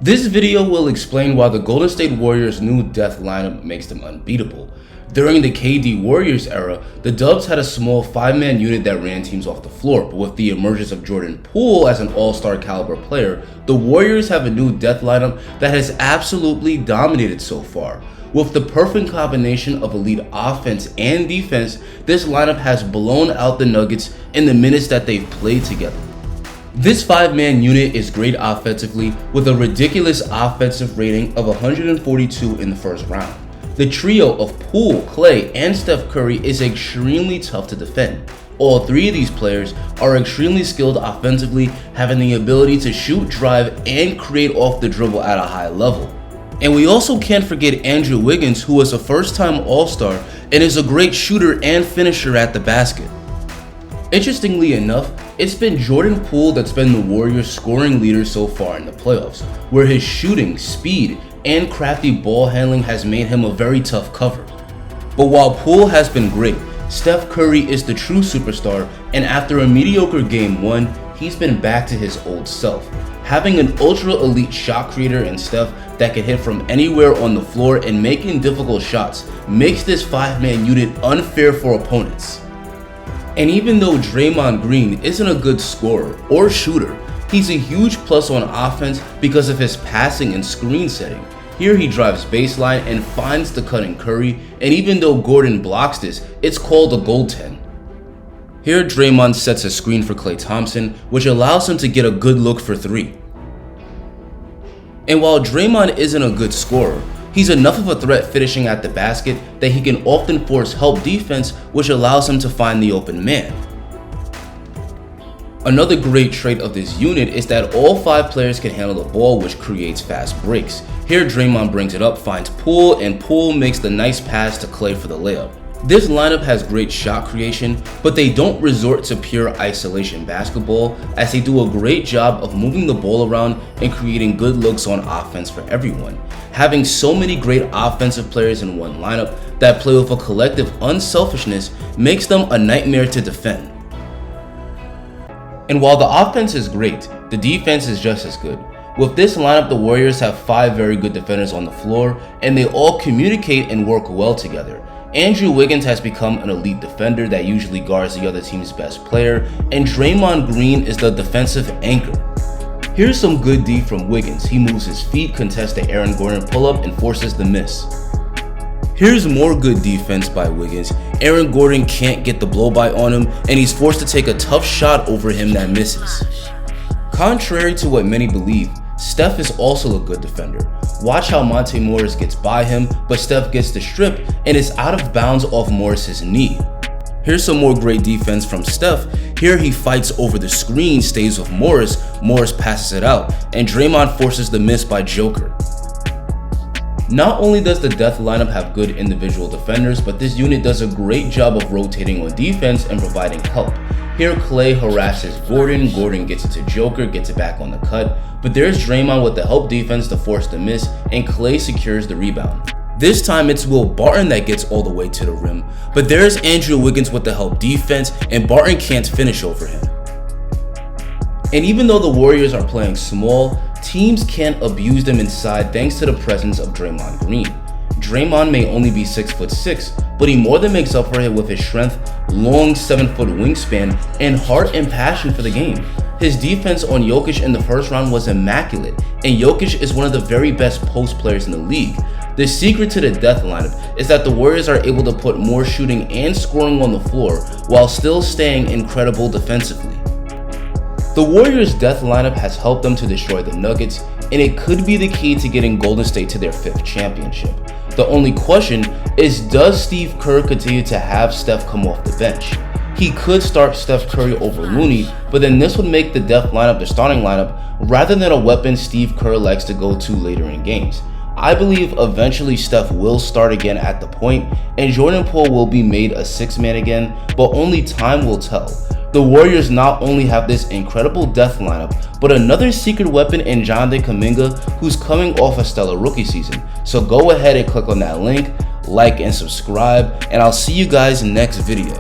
This video will explain why the Golden State Warriors' new death lineup makes them unbeatable. During the KD Warriors era, the Dubs had a small 5-man unit that ran teams off the floor, but with the emergence of Jordan Poole as an all-star caliber player, the Warriors have a new death lineup that has absolutely dominated so far. With the perfect combination of elite offense and defense, this lineup has blown out the Nuggets in the minutes that they've played together. This 5-man unit is great offensively with a ridiculous offensive rating of 142 in the first round. The trio of Poole, Klay, and Steph Curry is extremely tough to defend. All three of these players are extremely skilled offensively, having the ability to shoot, drive, and create off the dribble at a high level. And we also can't forget Andrew Wiggins, who is a first-time All-Star and is a great shooter and finisher at the basket. Interestingly enough, it's been Jordan Poole that's been the Warriors' scoring leader so far in the playoffs, where his shooting, speed, and crafty ball handling has made him a very tough cover. But while Poole has been great, Steph Curry is the true superstar, and after a mediocre Game 1, he's been back to his old self. Having an ultra-elite shot creator in Steph that can hit from anywhere on the floor and making difficult shots makes this 5-man unit unfair for opponents. And even though Draymond Green isn't a good scorer or shooter, he's a huge plus on offense because of his passing and screen setting. Here he drives baseline and finds the cutting Curry, and even though Gordon blocks this, it's called a goaltend. Here Draymond sets a screen for Klay Thompson, which allows him to get a good look for 3. And while Draymond isn't a good scorer, he's enough of a threat finishing at the basket that he can often force help defense, which allows him to find the open man. Another great trait of this unit is that all 5 players can handle the ball, which creates fast breaks. Here Draymond brings it up, finds Poole, and Poole makes the nice pass to Klay for the layup. This lineup has great shot creation, but they don't resort to pure isolation basketball, as they do a great job of moving the ball around and creating good looks on offense for everyone. Having so many great offensive players in one lineup that play with a collective unselfishness makes them a nightmare to defend. And while the offense is great, the defense is just as good. With this lineup, the Warriors have 5 very good defenders on the floor, and they all communicate and work well together. Andrew Wiggins has become an elite defender that usually guards the other team's best player, and Draymond Green is the defensive anchor. Here's some good D from Wiggins. He moves his feet, contests the Aaron Gordon pull-up, and forces the miss. Here's more good defense by Wiggins. Aaron Gordon can't get the blow-by on him, and he's forced to take a tough shot over him that misses. Contrary to what many believe, Steph is also a good defender. Watch how Monte Morris gets by him, but Steph gets the strip and is out of bounds off Morris's knee. Here's some more great defense from Steph. Here he fights over the screen, stays with Morris passes it out, and Draymond forces the miss by Joker. Not only does the death lineup have good individual defenders, but this unit does a great job of rotating on defense and providing help. Here Klay harasses Gordon, Gordon gets it to Joker, gets it back on the cut, but there's Draymond with the help defense to force the miss, and Klay secures the rebound. This time it's Will Barton that gets all the way to the rim, but there's Andrew Wiggins with the help defense, and Barton can't finish over him. And even though the Warriors are playing small, teams can't abuse them inside thanks to the presence of Draymond Green. Draymond may only be 6'6", but he more than makes up for it with his strength, long 7-foot wingspan, and heart and passion for the game. His defense on Jokic in the first round was immaculate, and Jokic is one of the very best post players in the league. The secret to the death lineup is that the Warriors are able to put more shooting and scoring on the floor while still staying incredible defensively. The Warriors' death lineup has helped them to destroy the Nuggets, and it could be the key to getting Golden State to their 5th championship. The only question is, does Steve Kerr continue to have Steph come off the bench? He could start Steph Curry over Looney, but then this would make the death lineup the starting lineup rather than a weapon Steve Kerr likes to go to later in games. I believe eventually Steph will start again at the point, and Jordan Poole will be made a 6-man again, but only time will tell. The Warriors not only have this incredible death lineup, but another secret weapon in Jonathan Kuminga, who's coming off a stellar rookie season. So go ahead and click on that link, like and subscribe, and I'll see you guys next video.